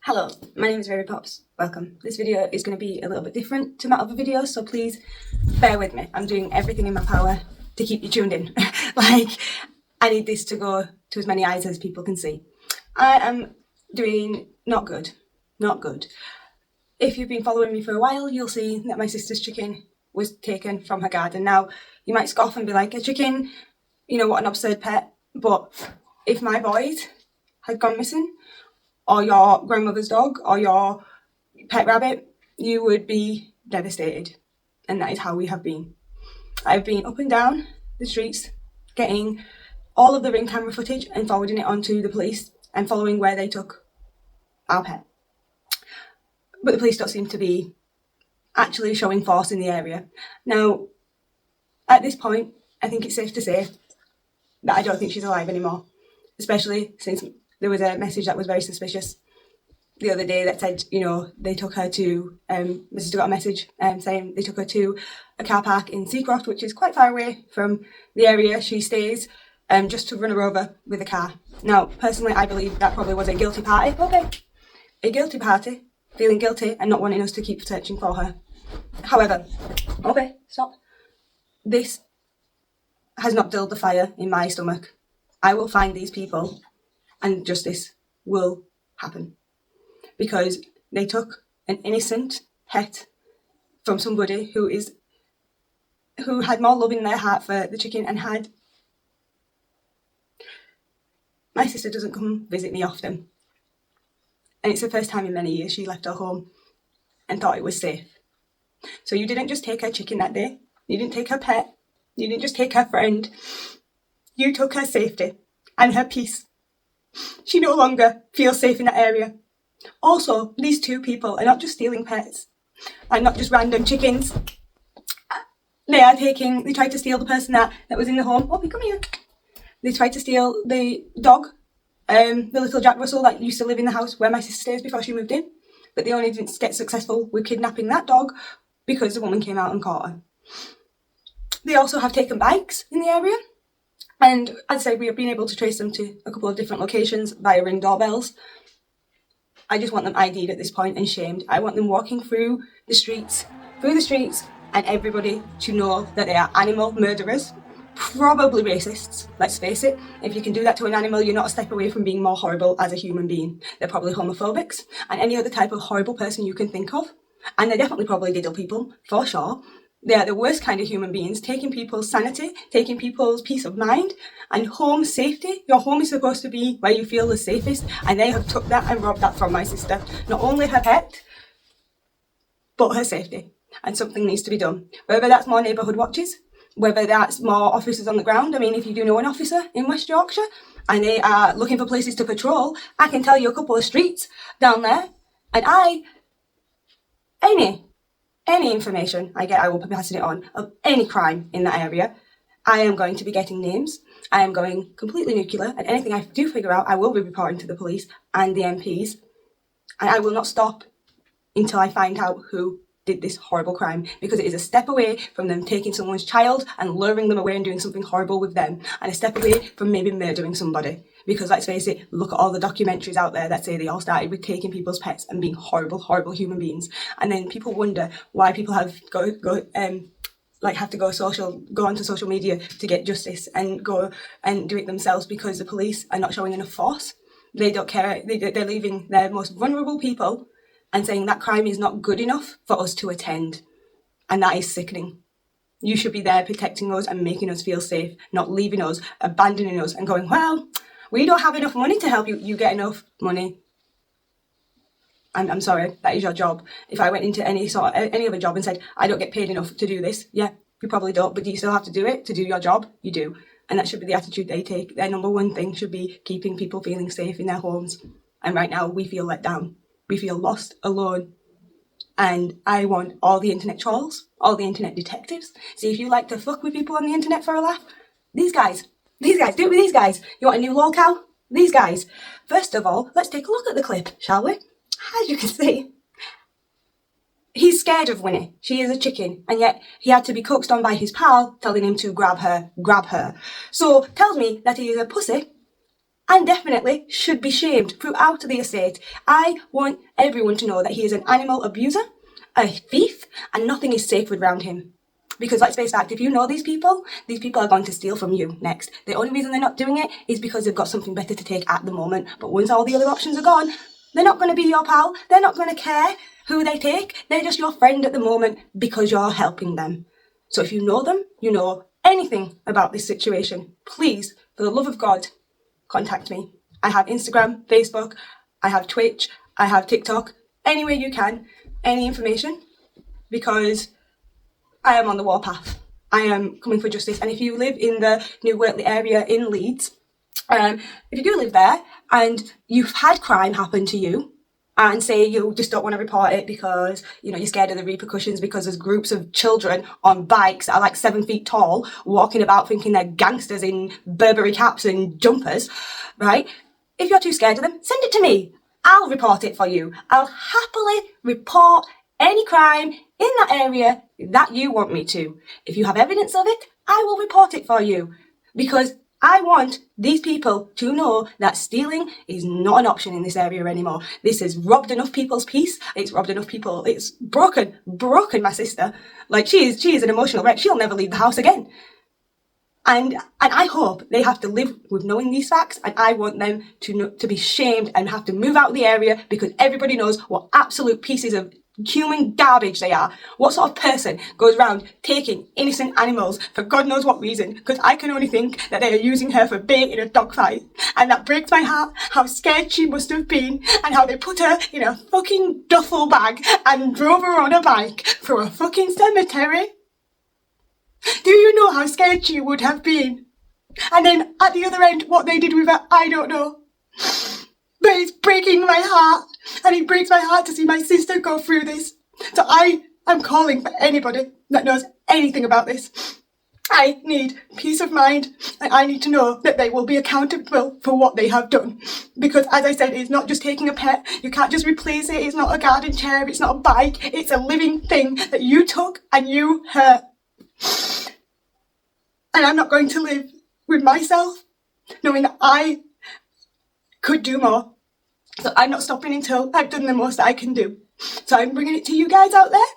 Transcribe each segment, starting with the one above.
Hello, my name is Rary Pops. Welcome. This video is going to be a little bit different to my other videos, so please bear with me. I'm doing everything in my power to keep you tuned in. I need this to go to as many eyes as people can see. I am doing not good. Not good. If you've been following me for a while, you'll see that my sister's chicken was taken from her garden. Now, you might scoff and be like, a chicken, what an absurd pet. But if my boys had gone missing, or your grandmother's dog, or your pet rabbit, you would be devastated. And that is how we have been. I've been up and down the streets, getting all of the Ring camera footage and forwarding it onto the police and following where they took our pet. But the police don't seem to be actually showing force in the area. Now, at this point, I think it's safe to say that I don't think she's alive anymore, especially since there was a message that was very suspicious the other day that said, they took her to, my sister got a message saying they took her to a car park in Seacroft, which is quite far away from the area she stays, just to run her over with a car. Now, personally, I believe that probably was a guilty party. Okay, a guilty party, feeling guilty and not wanting us to keep searching for her. However, okay, stop. This has not dulled the fire in my stomach. I will find these people and justice will happen. Because they took an innocent pet from somebody who had more love in their heart for the chicken and had... My sister doesn't come visit me often. And it's the first time in many years she left her home and thought it was safe. So you didn't just take her chicken that day. You didn't take her pet. You didn't just take her friend. You took her safety and her peace. She no longer feels safe in that area. Also, these two people are not just stealing pets and not just random chickens. They tried to steal the person that was in the home. Oh, come here. They tried to steal the dog, the little Jack Russell that used to live in the house where my sister stays before she moved in. But they only didn't get successful with kidnapping that dog because the woman came out and caught her. They also have taken bikes in the area. And as I say, we have been able to trace them to a couple of different locations via Ring doorbells. I just want them ID'd at this point and shamed. I want them walking through the streets, and everybody to know that they are animal murderers, probably racists, let's face it. If you can do that to an animal, you're not a step away from being more horrible as a human being. They're probably homophobics and any other type of horrible person you can think of. And they're definitely probably diddle people, for sure. They are the worst kind of human beings, taking people's sanity, taking people's peace of mind, and home safety. Your home is supposed to be where you feel the safest, and they have took that and robbed that from my sister. Not only her pet, but her safety. And something needs to be done. Whether that's more neighbourhood watches, whether that's more officers on the ground. I mean, if you do know an officer in West Yorkshire, and they are looking for places to patrol, I can tell you a couple of streets down there, and any information I get, I will be passing it on, of any crime in that area. I am going to be getting names. I am going completely nuclear, and anything I do figure out, I will be reporting to the police and the MPs. And I will not stop until I find out who did this horrible crime, because it is a step away from them taking someone's child and luring them away and doing something horrible with them, and a step away from maybe murdering somebody. Because let's face it, look at all the documentaries out there that say they all started with taking people's pets and being horrible, horrible human beings. And then people wonder why people have to go onto social media to get justice and go and do it themselves, because the police are not showing enough force. They don't care. They're leaving their most vulnerable people and saying that crime is not good enough for us to attend. And that is sickening. You should be there protecting us and making us feel safe, not leaving us, abandoning us and going, well, we don't have enough money to help you. You get enough money. I'm sorry, that is your job. If I went into any other job and said, I don't get paid enough to do this, yeah, you probably don't, but do you still have to do it to do your job? You do. And that should be the attitude they take. Their number one thing should be keeping people feeling safe in their homes. And right now we feel let down. We feel lost, alone. And I want all the internet trolls, all the internet detectives. See, if you like to fuck with people on the internet for a laugh, these guys, do it with these guys. You want a new lolcow? These guys. First of all, let's take a look at the clip, shall we? As you can see, he's scared of Winnie. She is a chicken, and yet he had to be coaxed on by his pal telling him to grab her. So tells me that he is a pussy and definitely should be shamed throughout the estate. I want everyone to know that he is an animal abuser, a thief, and nothing is sacred around him. Because let's face fact, if you know these people are going to steal from you next. The only reason they're not doing it is because they've got something better to take at the moment. But once all the other options are gone, they're not going to be your pal. They're not going to care who they take. They're just your friend at the moment because you're helping them. So if you know them, you know anything about this situation, please, for the love of God, contact me. I have Instagram, Facebook, I have Twitch, I have TikTok, any way you can, any information, because I am on the warpath. I am coming for justice. And if you live in the New Wortley area in Leeds, if you do live there and you've had crime happen to you, and say you just don't want to report it because, you know, you're scared of the repercussions because there's groups of children on bikes that are like 7 feet tall walking about thinking they're gangsters in Burberry caps and jumpers, right? If you're too scared of them, send it to me. I'll report it for you. I'll happily report any crime in that area that you want me to. If you have evidence of it, I will report it for you, because I want these people to know that stealing is not an option in this area anymore. This has robbed enough people's peace. It's robbed enough people. It's broken my sister. Like, she is an emotional wreck. She'll never leave the house again. And I hope they have to live with knowing these facts, and I want them to be shamed and have to move out of the area, because everybody knows what absolute pieces of human garbage they are. What sort of person goes around taking innocent animals for God knows what reason? Because I can only think that they are using her for bait in a dogfight, and that breaks my heart how scared she must have been, and how they put her in a fucking duffel bag and drove her on a bike through a fucking cemetery. Do you know how scared she would have been? And then at the other end, what they did with her, I don't know. But it's breaking my heart, and it breaks my heart to see my sister go through this. So I am calling for anybody that knows anything about this. I need peace of mind, and I need to know that they will be accountable for what they have done. Because, as I said, it's not just taking a pet. You can't just replace it. It's not a garden chair. It's not a bike. It's a living thing that you took and you hurt. And I'm not going to live with myself knowing that I could do more. So I'm not stopping until I've done the most that I can do. So I'm bringing it to you guys out there.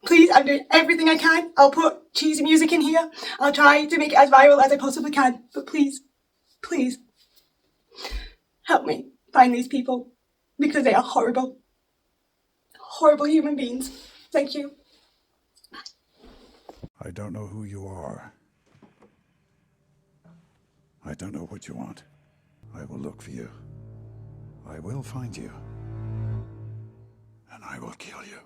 Please, I'm doing everything I can. I'll put cheesy music in here. I'll try to make it as viral as I possibly can. But please, please, help me find these people, because they are horrible, horrible human beings. Thank you. I don't know who you are. I don't know what you want. I will look for you. I will find you. And I will kill you.